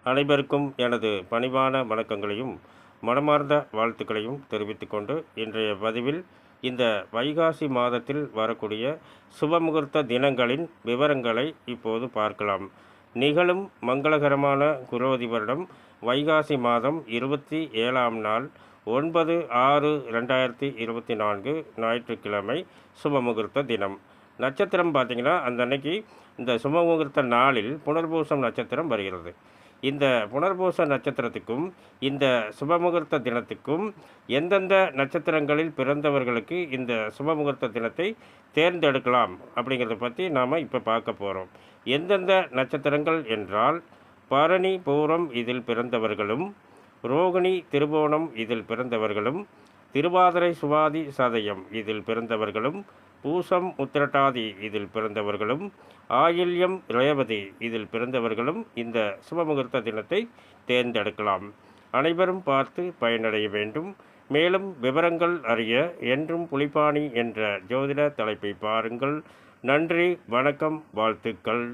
அனைவருக்கும் எனது பணிவான வணக்கங்களையும் மனமார்ந்த வாழ்த்துக்களையும் தெரிவித்துக்கொண்டு இன்றைய பதிவில் இந்த வைகாசி மாதத்தில் வரக்கூடிய சுபமுகூர்த்த தினங்களின் விவரங்களை இப்போது பார்க்கலாம். நிகழும் மங்களகரமான குரோதி வருடம் வைகாசி மாதம் 27ஆம் நாள் 9/6/2024 ஞாயிற்றுக்கிழமை சுபமுகூர்த்த தினம். நட்சத்திரம் பார்த்திங்கன்னா அந்த அன்னைக்கு இந்த சுபமுகூர்த்த நாளில் புனர்பூசம் நட்சத்திரம் வருகிறது. இந்த புனர்பூச நட்சத்திரத்துக்கும் இந்த சுபமுகூர்த்த தினத்துக்கும் எந்தெந்த நட்சத்திரங்களில் பிறந்தவர்களுக்கு இந்த சுபமுகூர்த்த தினத்தை தேர்ந்தெடுக்கலாம் அப்படிங்கிறத பற்றி நாம் இப்போ பார்க்க போகிறோம். எந்தெந்த நட்சத்திரங்கள் என்றால் பரணி பூரம் இதில் பிறந்தவர்களும், ரோகிணி திருவோணம் இதில் பிறந்தவர்களும், திருவாதிரை சுவாதி சதயம் இதில் பிறந்தவர்களும், பூசம் உத்திரட்டாதி இதில் பிறந்தவர்களும், ஆயில்யம் ரேவதி இதில் பிறந்தவர்களும் இந்த சுபமுகூர்த்த தினத்தை தேர்ந்தெடுக்கலாம். அனைவரும் பார்த்து பயனடைய வேண்டும். மேலும் விவரங்கள் அறிய என்றும் புலிப்பாணி என்ற ஜோதிட தலைப்பை பாருங்கள். நன்றி, வணக்கம், வாழ்த்துக்கள்.